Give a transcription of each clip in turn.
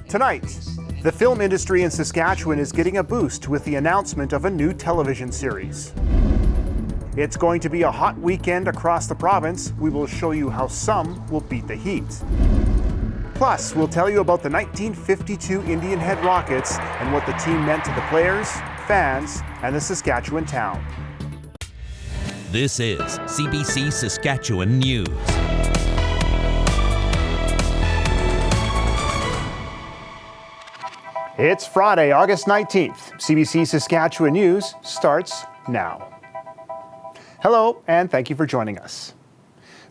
Tonight, the film industry in Saskatchewan is getting a boost with the announcement of a new television series. It's going to be a hot weekend across the province. We will show you how some will beat the heat. Plus, we'll tell you about the 1952 Indian Head Rockets and what the team meant to the players, fans, and the Saskatchewan town. This is CBC Saskatchewan News. It's Friday, August 19th. CBC Saskatchewan News starts now. Hello, and thank you for joining us.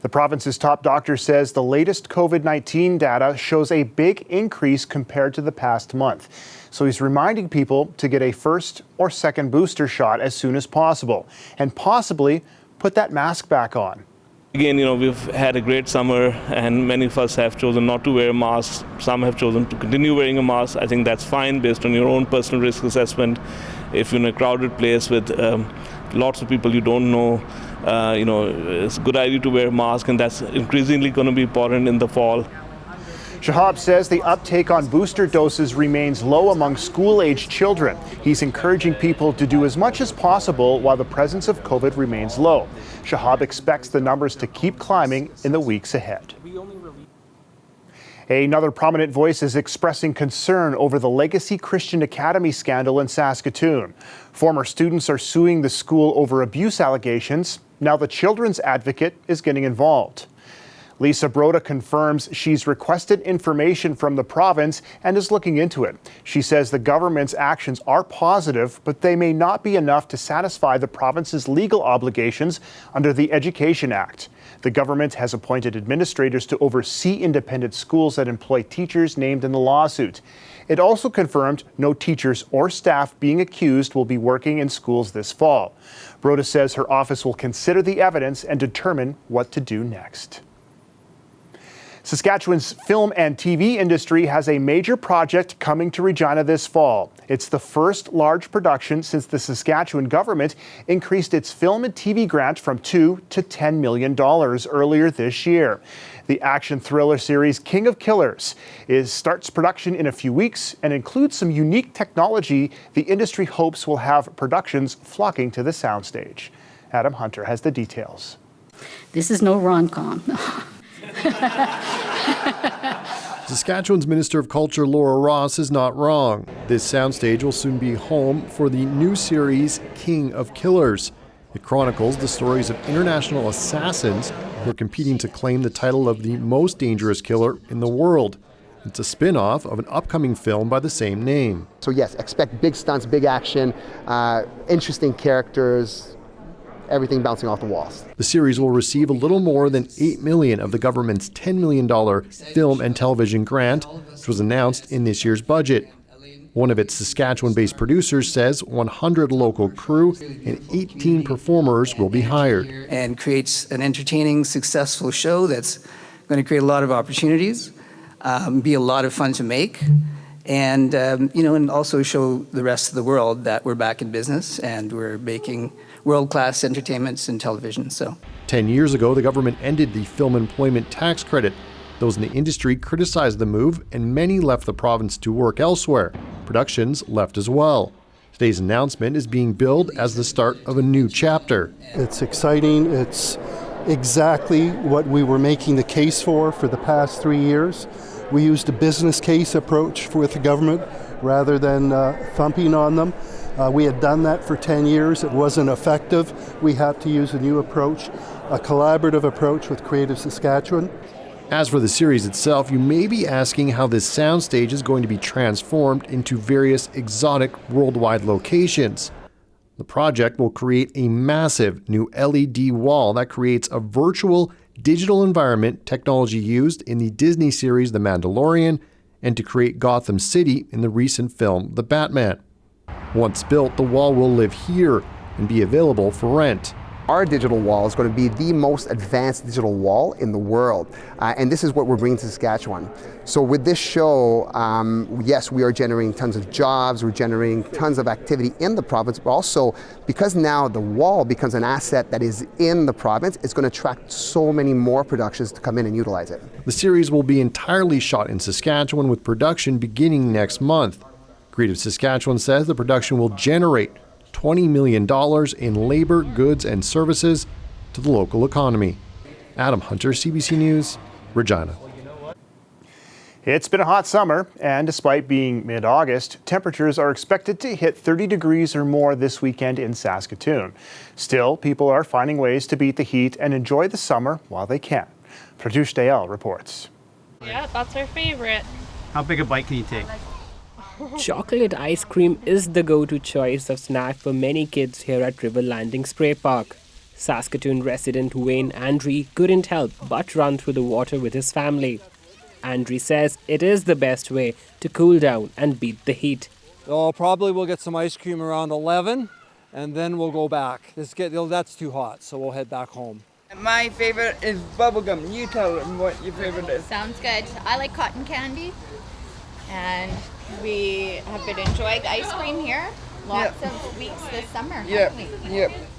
The province's top doctor says the latest COVID-19 data shows a big increase compared to the past month. So he's reminding people to get a first or second booster shot as soon as possible and possibly put that mask back on. Again, we've had a great summer and many of us have chosen not to wear masks. Some have chosen to continue wearing a mask. I think that's fine based on your own personal risk assessment. If you're in a crowded place with lots of people you don't know, it's a good idea to wear a mask, and that's increasingly going to be important in the fall. Shahab says the uptake on booster doses remains low among school-aged children. He's encouraging people to do as much as possible while the presence of COVID remains low. Shahab expects the numbers to keep climbing in the weeks ahead. Another prominent voice is expressing concern over the Legacy Christian Academy scandal in Saskatoon. Former students are suing the school over abuse allegations. Now the children's advocate is getting involved. Lisa Broda confirms she's requested information from the province and is looking into it. She says the government's actions are positive, but they may not be enough to satisfy the province's legal obligations under the Education Act. The government has appointed administrators to oversee independent schools that employ teachers named in the lawsuit. It also confirmed no teachers or staff being accused will be working in schools this fall. Broda says her office will consider the evidence and determine what to do next. Saskatchewan's film and TV industry has a major project coming to Regina this fall. It's the first large production since the Saskatchewan government increased its film and TV grant from $2 to $10 million earlier this year. The action thriller series King of Killers starts production in a few weeks and includes some unique technology the industry hopes will have productions flocking to the soundstage. Adam Hunter has the details. This is no rom-com. Saskatchewan's Minister of Culture, Laura Ross, is not wrong. This soundstage will soon be home for the new series King of Killers. It chronicles the stories of international assassins who are competing to claim the title of the most dangerous killer in the world. It's a spin-off of an upcoming film by the same name. So yes, expect big stunts, big action, interesting characters, everything bouncing off the walls. The series will receive a little more than $8 million of the government's $10 million film and television grant, which was announced in this year's budget. One of its Saskatchewan-based producers says 100 local crew and 18 performers will be hired. And creates an entertaining, successful show that's going to create a lot of opportunities, be a lot of fun to make, and and also show the rest of the world that we're back in business and we're making world-class entertainments and television. 10 years ago, the government ended the film employment tax credit. Those in the industry criticized the move, and many left the province to work elsewhere. Productions left as well. Today's announcement is being billed as the start of a new chapter. It's exciting. It's exactly what we were making the case for the past 3 years. We used a business case approach with the government rather than thumping on them. We had done that for 10 years. It wasn't effective. We had to use a new approach, a collaborative approach with Creative Saskatchewan. As for the series itself, you may be asking how this soundstage is going to be transformed into various exotic worldwide locations. The project will create a massive new LED wall that creates a virtual digital environment, technology used in the Disney series The Mandalorian and to create Gotham City in the recent film The Batman. Once built, the wall will live here and be available for rent. Our digital wall is going to be the most advanced digital wall in the world, and this is what we're bringing to Saskatchewan. So with this show, yes, we are generating tons of jobs, we're generating tons of activity in the province, but also because now the wall becomes an asset that is in the province, it's going to attract so many more productions to come in and utilize it. The series will be entirely shot in Saskatchewan with production beginning next month. Creative Saskatchewan says the production will generate $20 million in labor, goods, and services to the local economy. Adam Hunter, CBC News, Regina. It's been a hot summer, and despite being mid-August, temperatures are expected to hit 30 degrees or more this weekend in Saskatoon. Still, people are finding ways to beat the heat and enjoy the summer while they can. Pratyush Dayal reports. Yeah, that's our favorite. How big a bite can you take? Chocolate ice cream is the go-to choice of snack for many kids here at River Landing Spray Park. Saskatoon resident Wayne Andre couldn't help but run through the water with his family. Andre says it is the best way to cool down and beat the heat. Oh, probably we'll get some ice cream around 11 and then we'll go back. That's too hot, so we'll head back home. My favorite is bubblegum. You tell them what your favorite is. Sounds good. I like cotton candy. And we have been enjoying ice cream here. Lots of weeks this summer. Yep.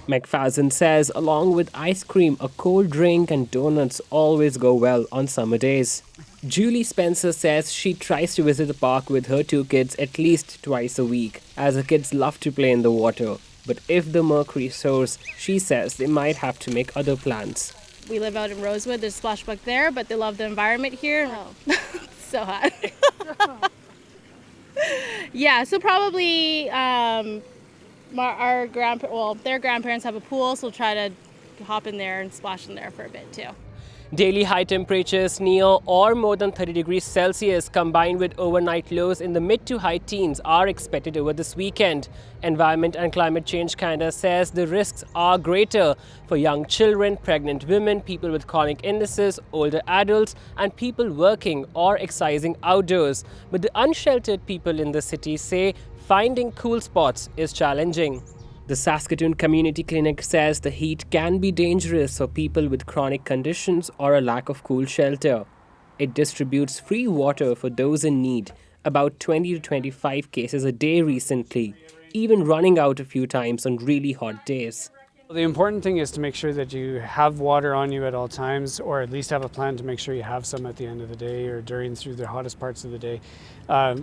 McFadden says along with ice cream, a cold drink and donuts always go well on summer days. Julie Spencer says she tries to visit the park with her 2 kids at least twice a week, as her kids love to play in the water. But if the mercury soars, she says they might have to make other plans. We live out in Rosewood. There's a splash park there, but they love the environment here. Oh. It's so hot. Yeah, so probably their grandparents have a pool, so we'll try to hop in there and splash in there for a bit too. Daily high temperatures near or more than 30 degrees Celsius combined with overnight lows in the mid to high teens are expected over this weekend. Environment and Climate Change Canada says the risks are greater for young children, pregnant women, people with chronic illnesses, older adults, and people working or exercising outdoors. But the unsheltered people in the city say finding cool spots is challenging. The Saskatoon Community Clinic says the heat can be dangerous for people with chronic conditions or a lack of cool shelter. It distributes free water for those in need, about 20 to 25 cases a day recently, even running out a few times on really hot days. The important thing is to make sure that you have water on you at all times, or at least have a plan to make sure you have some at the end of the day or through the hottest parts of the day.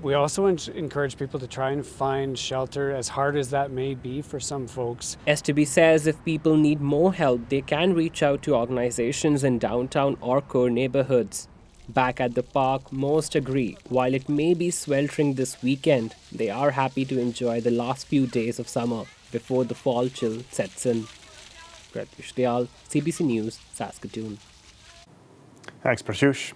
We also encourage people to try and find shelter, as hard as that may be for some folks. STB says if people need more help, they can reach out to organizations in downtown or core neighborhoods. Back at the park, most agree, while it may be sweltering this weekend, they are happy to enjoy the last few days of summer before the fall chill sets in. Pratyush Dayal, CBC News, Saskatoon. Thanks, Pratyush.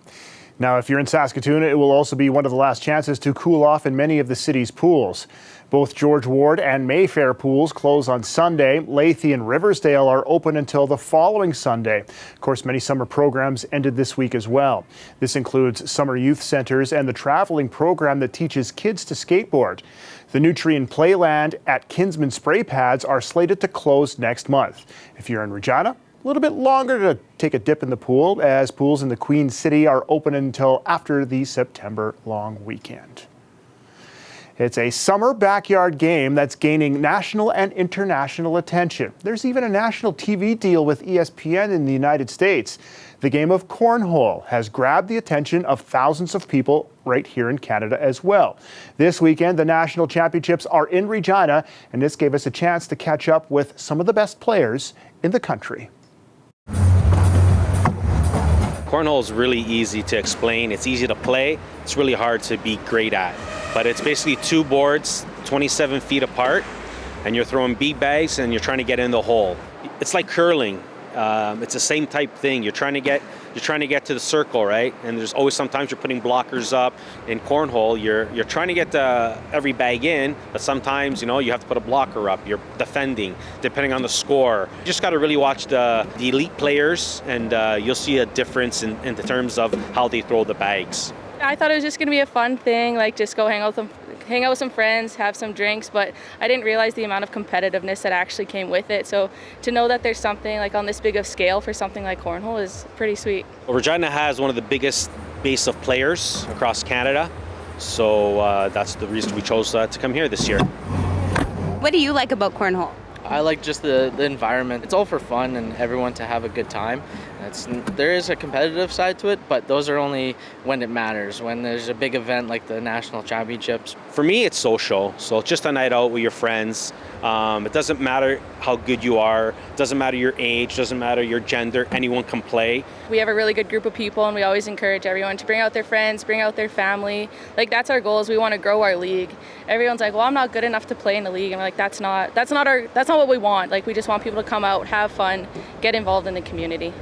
Now, if you're in Saskatoon, it will also be one of the last chances to cool off in many of the city's pools. Both George Ward and Mayfair pools close on Sunday. Lethe and Riversdale are open until the following Sunday. Of course, many summer programs ended this week as well. This includes summer youth centers and the traveling program that teaches kids to skateboard. The Nutrien Playland at Kinsman Spray Pads are slated to close next month. If you're in Regina, a little bit longer to take a dip in the pool, as pools in the Queen City are open until after the September long weekend. It's a summer backyard game that's gaining national and international attention. There's even a national TV deal with ESPN in the United States. The game of Cornhole has grabbed the attention of thousands of people right here in Canada as well. This weekend, the national championships are in Regina, and this gave us a chance to catch up with some of the best players in the country. Cornhole is really easy to explain. It's easy to play. It's really hard to be great at. But it's basically 2 boards, 27 feet apart, and you're throwing bead bags and you're trying to get in the hole. It's like curling. It's the same type thing. You're trying to get to the circle, right? And there's always sometimes you're putting blockers up. In Cornhole, you're trying to get every bag in, but sometimes you have to put a blocker up. You're defending, depending on the score. You just got to really watch the elite players, and you'll see a difference in the terms of how they throw the bags. I thought it was just going to be a fun thing, like just go hang hang out with some friends, have some drinks, but I didn't realize the amount of competitiveness that actually came with it. So to know that there's something like on this big of scale for something like Cornhole is pretty sweet. Well, Regina has one of the biggest base of players across Canada, so that's the reason we chose to come here this year. What do you like about Cornhole? I like just the environment. It's all for fun and everyone to have a good time. There is a competitive side to it, but those are only when it matters, when there's a big event like the national championships. For me, it's social, so it's just a night out with your friends. It doesn't matter how good you are, it doesn't matter your age, doesn't matter your gender, anyone can play. We have a really good group of people, and we always encourage everyone to bring out their friends, bring out their family. Like, that's our goal, is we want to grow our league. Everyone's like, well, I'm not good enough to play in the league, and we're like, that's not what we want. Like, we just want people to come out, have fun, get involved in the community.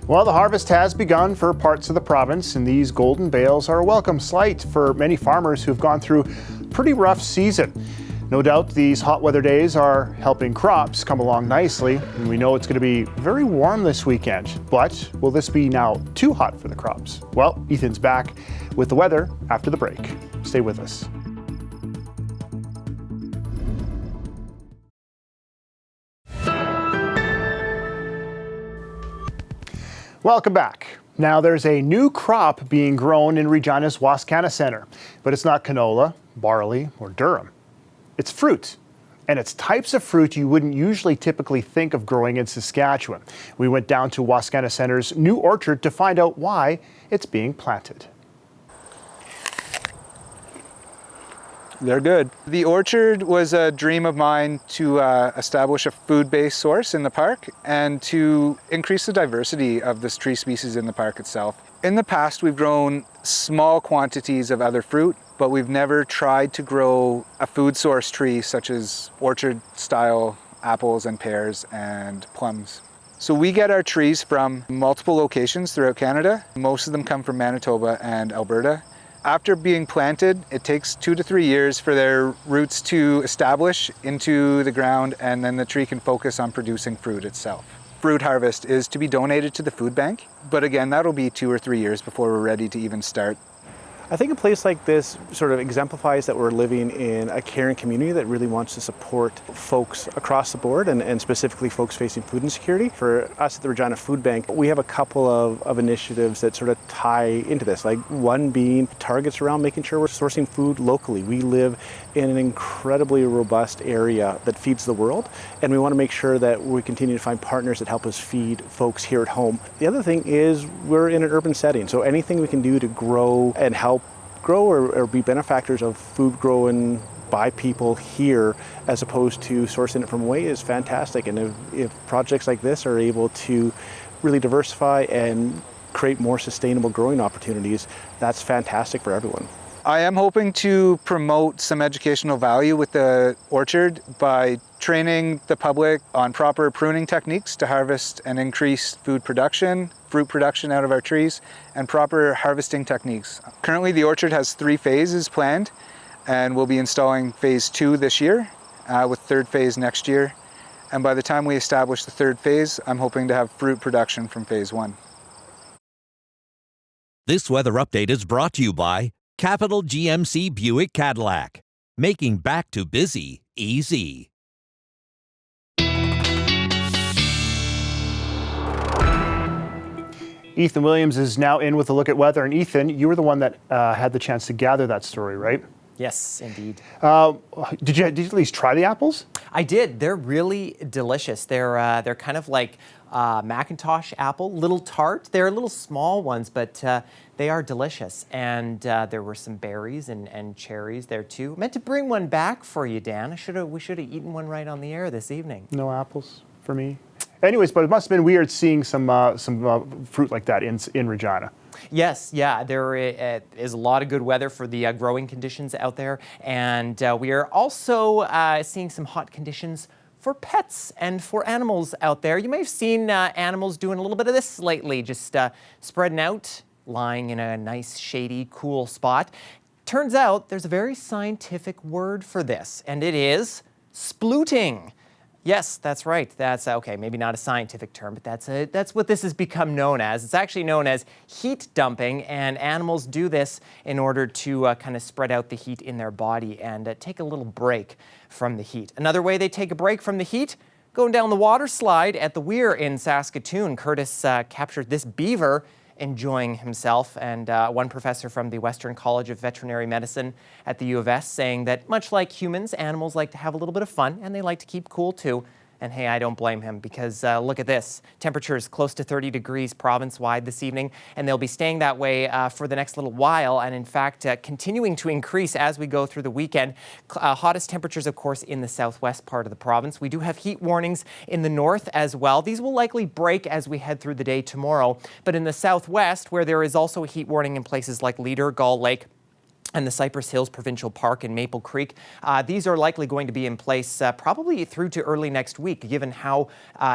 Well, the harvest has begun for parts of the province, and these golden bales are a welcome sight for many farmers who've gone through a pretty rough season. No doubt these hot weather days are helping crops come along nicely, and we know it's going to be very warm this weekend. But will this be now too hot for the crops? Well, Ethan's back with the weather after the break. Stay with us. Welcome back. Now there's a new crop being grown in Regina's Wascana Centre, but it's not canola, barley, or durum. It's fruit, and it's types of fruit you wouldn't usually typically think of growing in Saskatchewan. We went down to Wascana Centre's new orchard to find out why it's being planted. They're good. The orchard was a dream of mine to establish a food-based source in the park and to increase the diversity of this tree species in the park itself. In the past, we've grown small quantities of other fruit, but we've never tried to grow a food source tree such as orchard-style apples and pears and plums. So we get our trees from multiple locations throughout Canada. Most of them come from Manitoba and Alberta. After being planted, it takes 2 to 3 years for their roots to establish into the ground, and then the tree can focus on producing fruit itself. Fruit harvest is to be donated to the food bank, but again, that'll be 2 or 3 years before we're ready to even start. I think a place like this sort of exemplifies that we're living in a caring community that really wants to support folks across the board and specifically folks facing food insecurity. For us at the Regina Food Bank, we have a couple of initiatives that sort of tie into this, like one being targets around making sure we're sourcing food locally. We live in an incredibly robust area that feeds the world, and we want to make sure that we continue to find partners that help us feed folks here at home. The other thing is we're in an urban setting, so anything we can do to grow and help grow or be benefactors of food grown by people here as opposed to sourcing it from away is fantastic. And if projects like this are able to really diversify and create more sustainable growing opportunities, that's fantastic for everyone. I am hoping to promote some educational value with the orchard by training the public on proper pruning techniques to harvest and increase food production, fruit production out of our trees, and proper harvesting techniques. Currently, the orchard has 3 phases planned, and we'll be installing phase 2 this year, with 3rd phase next year. And by the time we establish the 3rd phase, I'm hoping to have fruit production from phase 1. This weather update is brought to you by Capital GMC Buick Cadillac, making back to busy easy. Ethan Williams is now in with a look at weather. And Ethan, you were the one that had the chance to gather that story, right? Yes, indeed. Did you at least try the apples? I did. They're really delicious. They're kind of like Macintosh apple, little tart. They're little small ones, but they are delicious. And there were some berries and cherries there too. I meant to bring one back for you, Dan. We should have eaten one right on the air this evening. No apples for me. Anyways, but it must have been weird seeing some fruit like that in Regina. Yes, yeah, there is a lot of good weather for the growing conditions out there, and we are also seeing some hot conditions for pets and for animals out there. You may have seen animals doing a little bit of this lately, just spreading out, lying in a nice, shady, cool spot. Turns out there's a very scientific word for this, and it is splooting. Yes, that's right. That's okay. Maybe not a scientific term, but that's what this has become known as. It's actually known as heat dumping, and animals do this in order to kind of spread out the heat in their body and take a little break from the heat. Another way they take a break from the heat, going down the water slide at the Weir in Saskatoon. Curtis captured this beaver enjoying himself, and one professor from the Western College of Veterinary Medicine at the U of S saying that much like humans, animals like to have a little bit of fun and they like to keep cool too. And hey, I don't blame him, because look at this. Temperatures close to 30 degrees province-wide this evening, and they'll be staying that way for the next little while, and in fact, continuing to increase as we go through the weekend. Hottest temperatures, of course, in the southwest part of the province. We do have heat warnings in the north as well. These will likely break as we head through the day tomorrow, but in the southwest, where there is also a heat warning in places like Leader, Gull Lake, and the Cypress Hills Provincial Park in Maple Creek. These are likely going to be in place probably through to early next week, given how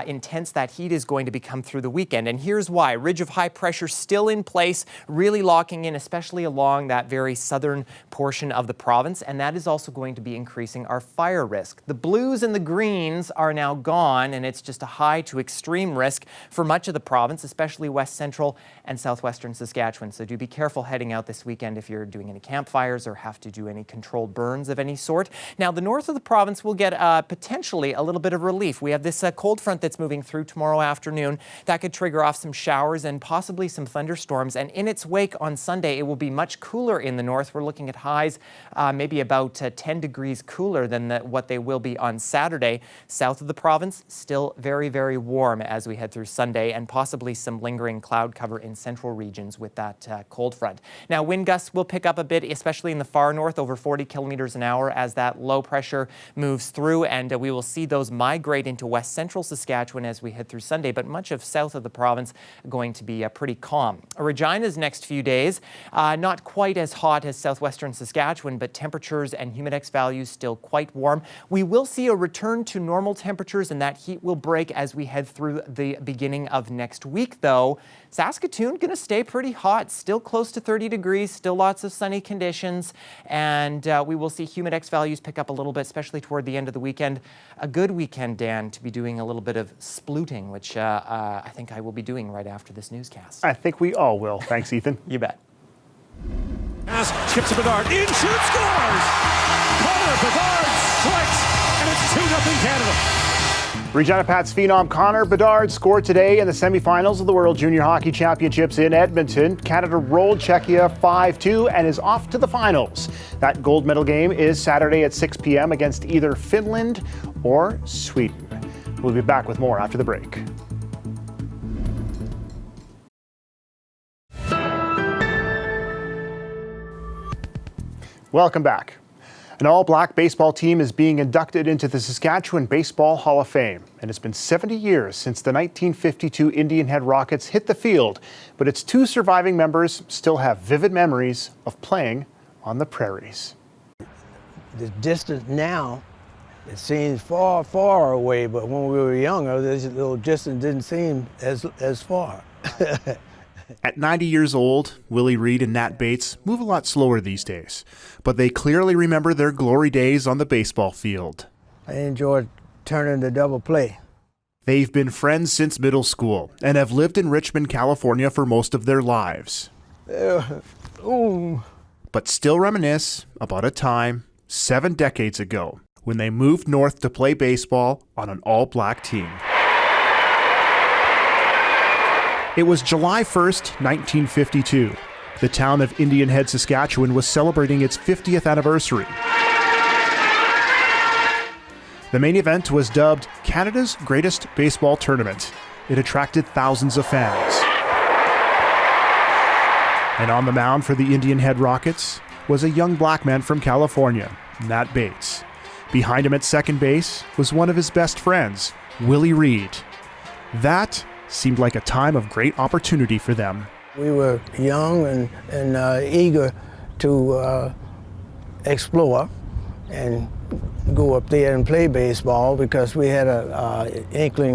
intense that heat is going to become through the weekend. And here's why. Ridge of high pressure still in place, really locking in, especially along that very southern portion of the province. And that is also going to be increasing our fire risk. The blues and the greens are now gone, and it's just a high to extreme risk for much of the province, especially west central and southwestern Saskatchewan. So do be careful heading out this weekend if you're doing any campfires or have to do any controlled burns of any sort. Now, the north of the province will get potentially a little bit of relief. We have this cold front that's moving through tomorrow afternoon. That could trigger off some showers and possibly some thunderstorms. And in its wake on Sunday, it will be much cooler in the north. We're looking at highs maybe about 10 degrees cooler than what they will be on Saturday. South of the province, still very, very warm as we head through Sunday, and possibly some lingering cloud cover in central regions with that cold front. Now, wind gusts will pick up a bit, especially in the far north, over 40 kilometers an hour as that low pressure moves through, and we will see those migrate into west central Saskatchewan as we head through Sunday, but much of south of the province going to be pretty calm. Regina's next few days, not quite as hot as southwestern Saskatchewan, but temperatures and humidex values still quite warm. We will see a return to normal temperatures, and that heat will break as we head through the beginning of next week, though. Saskatoon going to stay pretty hot, still close to 30 degrees, still lots of sunny conditions, and we will see humidex values pick up a little bit, especially toward the end of the weekend. A good weekend, Dan, to be doing a little bit of splooting, which I think I will be doing right after this newscast. I think we all will. Thanks, Ethan. You bet. As chips to Bedard, in shoots, scores! Connor Bedard strikes, and it's 2-0 Canada. Regina Pat's phenom Connor Bedard scored today in the semifinals of the World Junior Hockey Championships in Edmonton. Canada rolled Czechia 5-2 and is off to the finals. That gold medal game is Saturday at 6 p.m. against either Finland or Sweden. We'll be back with more after the break. Welcome back. An all-black baseball team is being inducted into the Saskatchewan Baseball Hall of Fame. And it's been 70 years since the 1952 Indian Head Rockets hit the field, but its two surviving members still have vivid memories of playing on the prairies. The distance now, it seems far, far away, but when we were younger, this little distance didn't seem as far. At 90 years old, Willie Reed and Nat Bates move a lot slower these days, but they clearly remember their glory days on the baseball field. I enjoyed turning the double play. They've been friends since middle school and have lived in Richmond, California for most of their lives. But still reminisce about a time 7 decades ago when they moved north to play baseball on an all-black team. It was July 1st, 1952. The town of Indian Head, Saskatchewan was celebrating its 50th anniversary. The main event was dubbed Canada's Greatest Baseball Tournament. It attracted thousands of fans. And on the mound for the Indian Head Rockets was a young black man from California, Nat Bates. Behind him at second base was one of his best friends, Willie Reed. That seemed like a time of great opportunity for them. We were young and eager to explore and go up there and play baseball because we had an inkling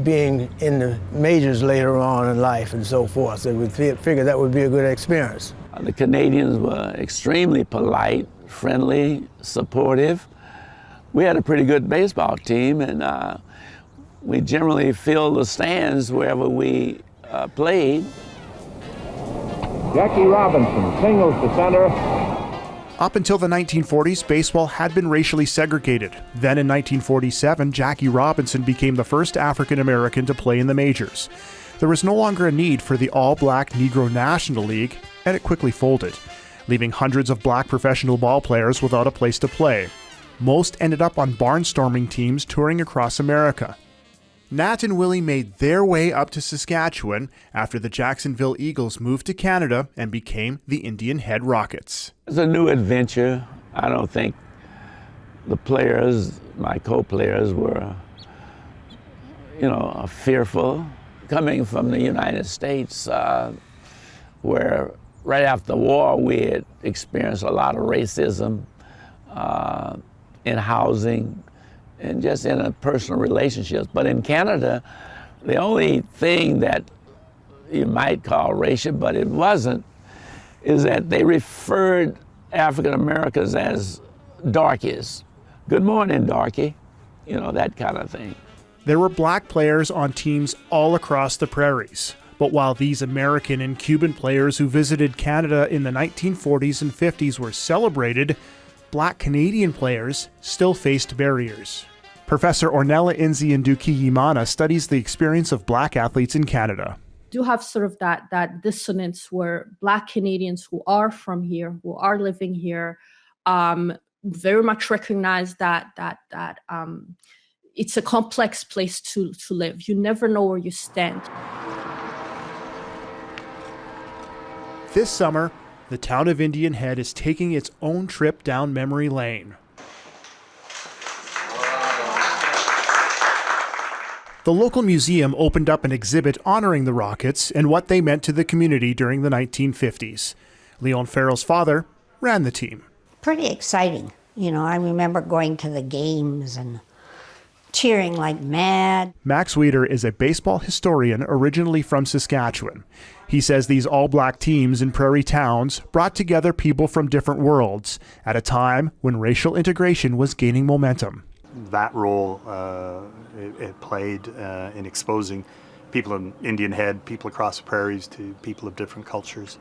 being in the majors later on in life and so forth. So we figured that would be a good experience. The Canadians were extremely polite, friendly, supportive. we had a pretty good baseball team, and we generally filled the stands wherever we played. Jackie Robinson singles to center. Up until the 1940s, baseball had been racially segregated. Then in 1947, Jackie Robinson became the first African American to play in the majors. There was no longer a need for the all-black Negro National League, and it quickly folded, leaving hundreds of black professional ball players without a place to play. Most ended up on barnstorming teams touring across America. Nat and Willie made their way up to Saskatchewan after the Jacksonville Eagles moved to Canada and became the Indian Head Rockets. It's a new adventure. I don't think the players, my co-players, were, fearful. Coming from the United States, where right after the war we had experienced a lot of racism in housing and just in personal relationships. But in Canada, the only thing that you might call racial, but it wasn't, is that they referred African Americans as darkies. Good morning, darky. That kind of thing. There were black players on teams all across the prairies. But while these American and Cuban players who visited Canada in the 1940s and 50s were celebrated, black Canadian players still faced barriers. Professor Ornella Nzi-Nduki-Yimana studies the experience of black athletes in Canada. Do have sort of that dissonance where black Canadians who are from here, who are living here, very much recognize that it's a complex place to live. You never know where you stand. This summer, the town of Indian Head is taking its own trip down memory lane. The local museum opened up an exhibit honoring the Rockets and what they meant to the community during the 1950s. Leon Farrell's father ran the team. Pretty exciting. I remember going to the games and cheering like mad. Max Weider is a baseball historian originally from Saskatchewan. He says these all-black teams in prairie towns brought together people from different worlds at a time when racial integration was gaining momentum. That role it played in exposing people in Indian Head, people across the prairies, to people of different cultures.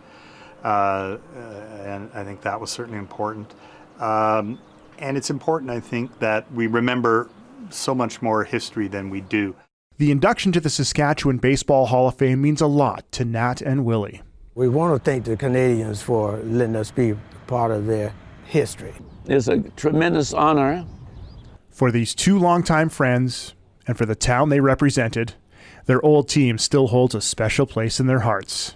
And I think that was certainly important. And it's important, I think, that we remember so much more history than we do. The induction to the Saskatchewan Baseball Hall of Fame means a lot to Nat and Willie. We want to thank the Canadians for letting us be part of their history. It's a tremendous honor. For these two longtime friends and for the town they represented, their old team still holds a special place in their hearts.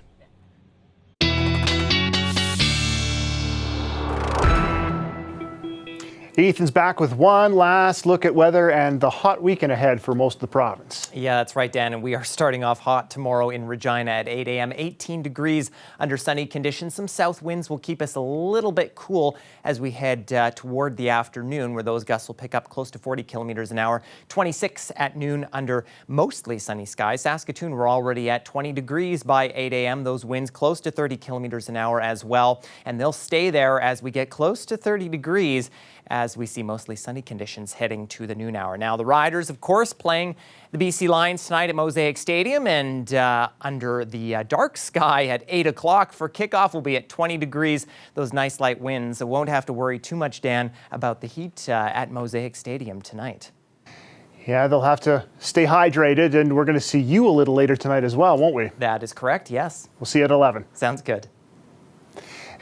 Ethan's back with one last look at weather and the hot weekend ahead for most of the province. Yeah, that's right, Dan. And we are starting off hot tomorrow in Regina at 8 a.m. 18 degrees under sunny conditions. Some south winds will keep us a little bit cool as we head toward the afternoon, where those gusts will pick up close to 40 kilometers an hour. 26 at noon under mostly sunny skies. Saskatoon, we're already at 20 degrees by 8 a.m. Those winds close to 30 kilometers an hour as well. And they'll stay there as we get close to 30 degrees. As we see mostly sunny conditions heading to the noon hour. Now, the Riders, of course, playing the BC Lions tonight at Mosaic Stadium, and under the dark sky at 8 o'clock for kickoff will be at 20 degrees. Those nice light winds. So won't have to worry too much, Dan, about the heat at Mosaic Stadium tonight. Yeah, they'll have to stay hydrated, and we're going to see you a little later tonight as well, won't we? That is correct, yes. We'll see you at 11. Sounds good.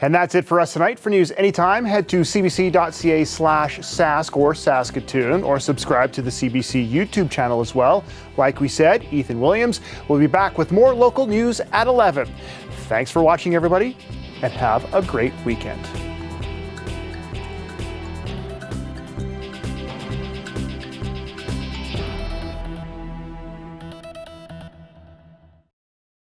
And that's it for us tonight. For news anytime, head to cbc.ca/Sask or Saskatoon, or subscribe to the CBC YouTube channel as well. Like we said, Ethan Williams will be back with more local news at 11. Thanks for watching, everybody, and have a great weekend.